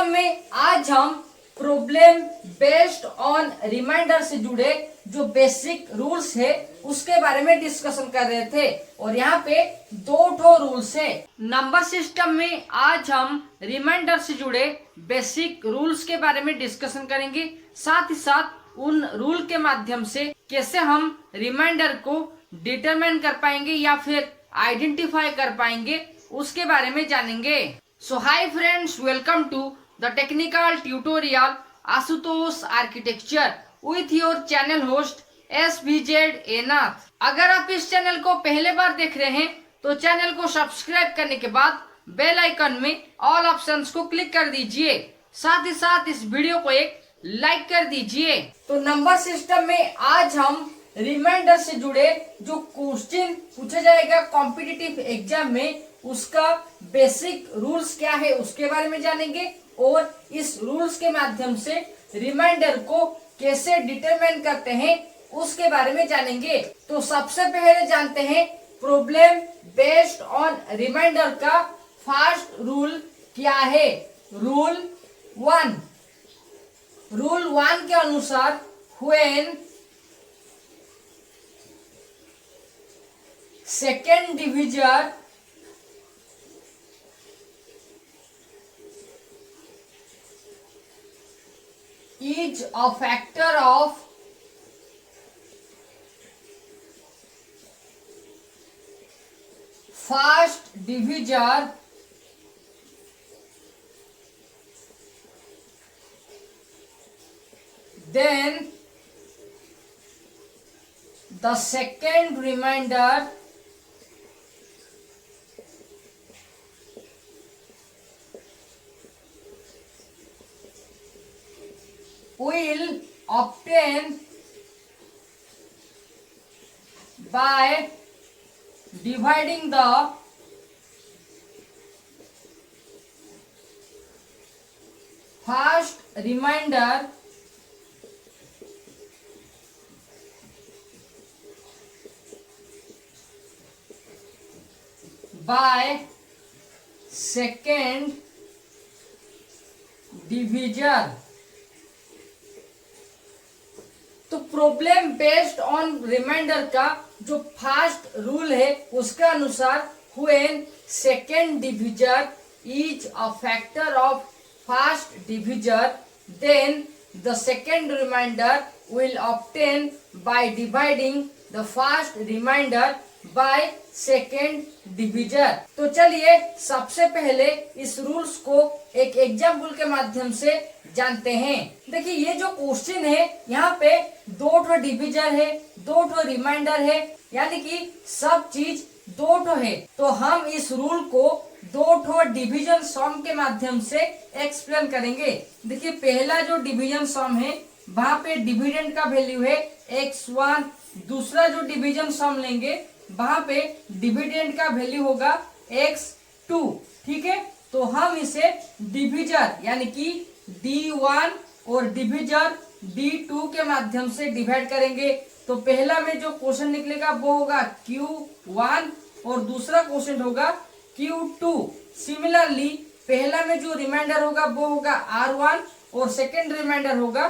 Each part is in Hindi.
सिस्टम में आज हम प्रॉब्लम बेस्ड ऑन रिमाइंडर से जुड़े जो बेसिक रूल्स है उसके बारे में डिस्कशन कर रहे थे और यहाँ पे दो ठो रूल्स है। नंबर सिस्टम में आज हम रिमाइंडर से जुड़े बेसिक रूल्स के बारे में डिस्कशन करेंगे, साथ ही साथ उन रूल के माध्यम से कैसे हम रिमाइंडर को डिटरमाइन कर पाएंगे या फिर आइडेंटिफाई कर पाएंगे उसके बारे में जानेंगे। So hi friends, welcome to the technical tutorial Ashutosh architecture with your channel host SVZ Nath. अगर आप इस चैनल को पहले बार देख रहे हैं तो चैनल को सब्सक्राइब करने के बाद बेल आइकन में ऑल ऑप्शंस को क्लिक कर दीजिए, साथ ही साथ इस वीडियो को एक लाइक कर दीजिए। तो नंबर सिस्टम में आज हम रिमाइंडर से जुड़े जो क्वेश्चन पूछा जाएगा कॉम्पिटिटिव एग्जाम में उसका बेसिक रूल्स क्या है उसके बारे में जानेंगे और इस रूल्स के माध्यम से रिमाइंडर को कैसे डिटरमाइन करते हैं उसके बारे में जानेंगे। तो सबसे पहले जानते हैं प्रॉब्लम बेस्ड ऑन रिमाइंडर का फर्स्ट रूल क्या है। रूल 1 के अनुसार when second divisor is a factor of first divisor, then the second remainder will obtain by dividing the first remainder by second divisor। तो प्रॉब्लम बेस्ड ऑन रिमाइंडर का जो फर्स्ट रूल है उसका अनुसार when second divisor is a factor of first divisor then the second remainder will obtain by dividing the first remainder by second divisor. तो चलिए सबसे पहले इस रूल्स को एक एग्जाम्पल के माध्यम से जानते हैं। देखिए ये जो क्वेश्चन है यहाँ पे दो ठो डिविजर है, दो ठो रिमाइंडर है, यानी कि सब चीज दो ठो है। तो हम इस रूल को दो ठो डिवीजन सम के माध्यम से एक्सप्लेन करेंगे। देखिए पहला जो डिवीजन सम है वहाँ पे डिविडेंड का वैल्यू है x1, दूसरा जो डिवीजन सम लेंगे वहाँ पे डिविडेंड का वैल्यू होगा x2। ठीक है, तो हम इसे डिविजर यानी कि D1 और डिविजर D2 के माध्यम से डिवाइड करेंगे। तो पहला में जो क्वेश्चन निकलेगा वो होगा Q1 और दूसरा क्वेश्चन होगा Q2। सिमिलरली पहला में जो रिमाइंडर होगा वो होगा R1 और सेकेंड रिमाइंडर होगा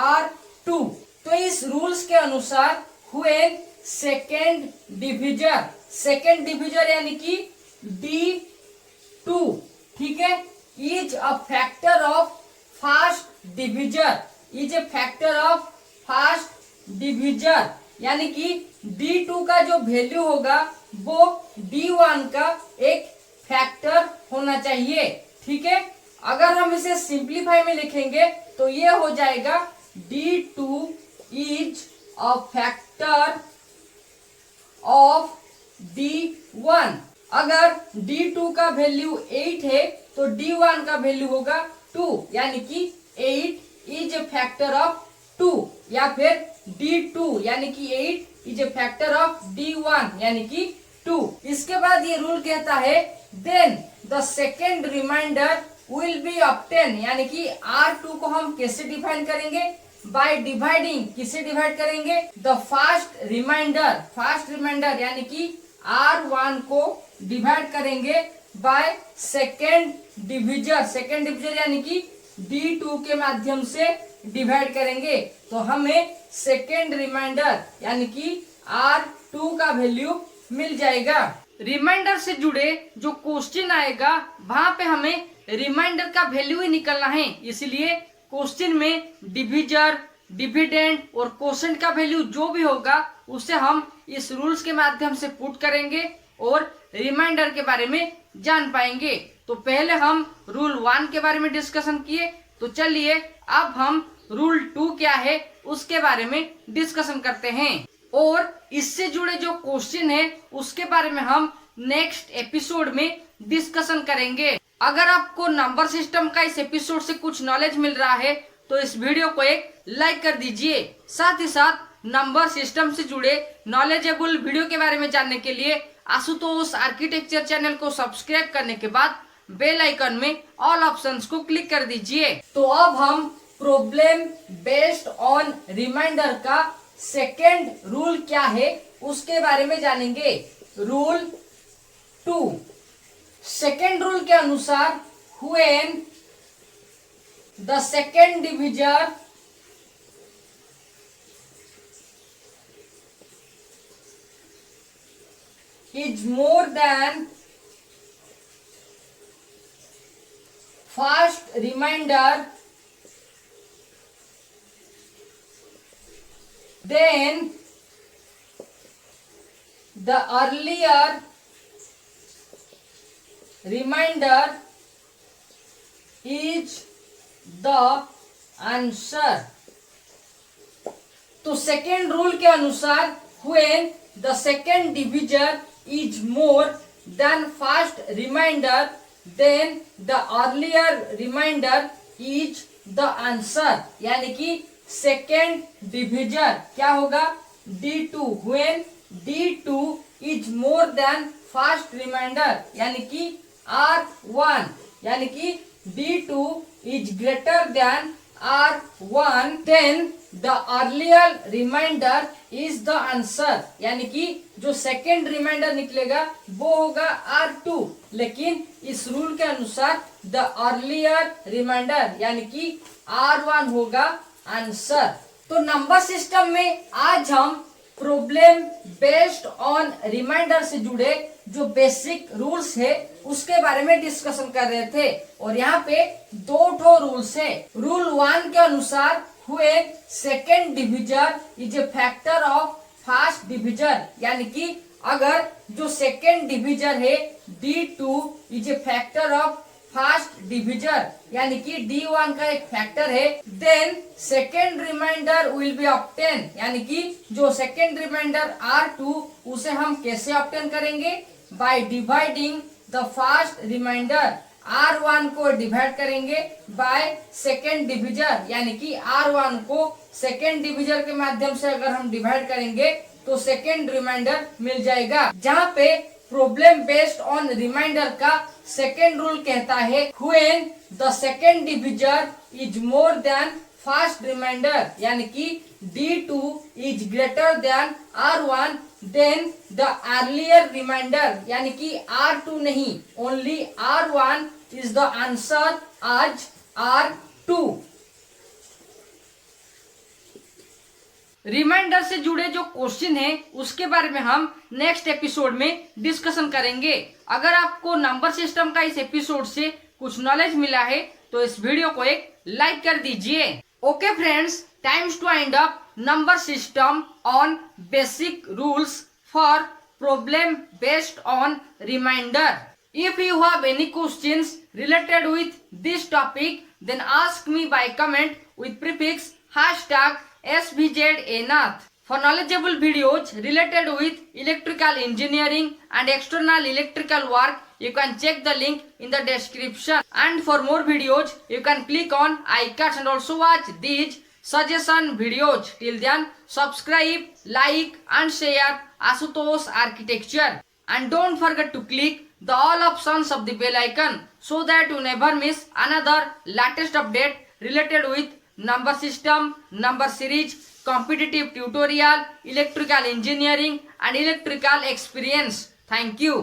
R2। तो इस रूल्स के अनुसार व्हेन सेकेंड डिविजर यानी कि D2, ठीक है, is a factor of first divisor, यानी कि D2 का जो वैल्यू होगा वो D1 का एक फैक्टर होना चाहिए। ठीक है, अगर हम इसे सिंप्लीफाई में लिखेंगे तो ये हो जाएगा D2 is a factor of D1। अगर D2 का वैल्यू 8 है तो D1 का वैल्यू होगा 2, यानी कि 8 इज ए फैक्टर ऑफ 2, या फिर D2 यानी कि 8 is a factor of D1 यानी कि 2। इसके बाद ये रूल कहता है then the second remainder will be obtain, यानी कि R2 को हम कैसे डिफाइन करेंगे, बाय डिवाइडिंग, किसे डिवाइड करेंगे, द फर्स्ट रिमाइंडर यानी कि R1 को डिवाइड करेंगे बाय सेकेंड डिविजर यानी कि D2 के माध्यम से डिवाइड करेंगे तो हमें सेकेंड रिमाइंडर यानी कि R2 का वैल्यू मिल जाएगा। रिमाइंडर से जुड़े जो क्वेश्चन आएगा वहां पे हमें रिमाइंडर का वैल्यू ही निकलना है, इसलिए क्वेश्चन में डिविजर, डिविडेंड और क्वोशेंट का वैल्यू जो भी होगा उसे हम इस रूल्स के माध्यम से पुट करेंगे और रिमाइंडर के बारे में जान पाएंगे। तो पहले हम रूल 1 के बारे में डिस्कशन किए, तो चलिए अब हम रूल 2 क्या है उसके बारे में डिस्कशन करते हैं और इससे जुड़े जो क्वेश्चन है उसके बारे में हम नेक्स्ट एपिसोड में डिस्कशन करेंगे। अगर आपको नंबर सिस्टम का इस एपिसोड से कुछ नॉलेज मिल रहा है तो इस वीडियो को एक लाइक कर दीजिए। साथ ही साथ नंबर सिस्टम से जुड़े नॉलेजेबल वीडियो के बारे में जानने के लिए आशुतोष आर्किटेक्चर चैनल को सब्सक्राइब करने के बाद बेल आइकन में ऑल ऑप्शंस को क्लिक कर दीजिए। तो अब हम प्रॉब्लम बेस्ड ऑन रिमाइंडर का सेकेंड रूल क्या है उसके बारे में जानेंगे। रूल 2, सेकेंड रूल के अनुसार when the second divisor is more than first remainder, then the earlier remainder is the answer। तो सेकेंड रूल के अनुसार when the second divisor is more than first remainder, then the earlier remainder is the answer। यानी कि सेकेंड डिविजर क्या होगा D2 when D2 is more than first remainder यानी कि R1 यानी कि D2 is greater than R1, then the earlier remainder is the answer। यानी कि जो सेकेंड रिमाइंडर निकलेगा वो होगा R2, लेकिन इस रूल के अनुसार द अर्लियर रिमाइंडर यानी कि R1 होगा आंसर। तो नंबर सिस्टम में आज हम प्रॉब्लम बेस्ड ऑन रिमाइंडर से जुड़े जो बेसिक रूल्स है उसके बारे में डिस्कशन कर रहे थे और यहाँ पे दो ठो रूल्स है। रूल 1 के अनुसार हुए second divisor is a factor of first divisor, यानी कि अगर जो सेकेंड डिविजर है D2 is a factor of first divisor यानी कि D1 का एक फैक्टर है, then second remainder will be obtain यानी कि जो सेकेंड रिमाइंडर R2 उसे हम कैसे ऑब्टेन करेंगे, by dividing the first remainder R1 को डिवाइड करेंगे बाय सेकेंड डिविजर यानी कि R1 को सेकेंड डिविजर के माध्यम से अगर हम डिवाइड करेंगे तो सेकेंड रिमाइंडर मिल जाएगा। जहाँ पे प्रॉब्लम बेस्ड ऑन रिमाइंडर का सेकेंड रूल कहता है when the second divisor is more than first remainder यानी कि D2 is greater than R1, then the earlier remainder यानी कि R2 नहीं only R1 is the answer आज R2। रिमाइंडर से जुड़े जो क्वेश्चन है उसके बारे में हम नेक्स्ट एपिसोड में डिस्कशन करेंगे। अगर आपको नंबर सिस्टम का इस एपिसोड से कुछ नॉलेज मिला है तो इस वीडियो को एक लाइक कर दीजिए। Okay friends, times two and up number system on basic rules for problem based on remainder. If you have any questions related with this topic, then ask me by comment with prefix #SVZNath. For knowledgeable videos related with electrical engineering and external electrical work, you can check the link in the description. And for more videos, you can click on iCards and also watch these suggestion videos. Till then, subscribe, like and share Ashutosh Architecture. And don't forget to click the all options of the bell icon so that you never miss another latest update related with number system, number series, competitive tutorial, electrical engineering and electrical experience. Thank you.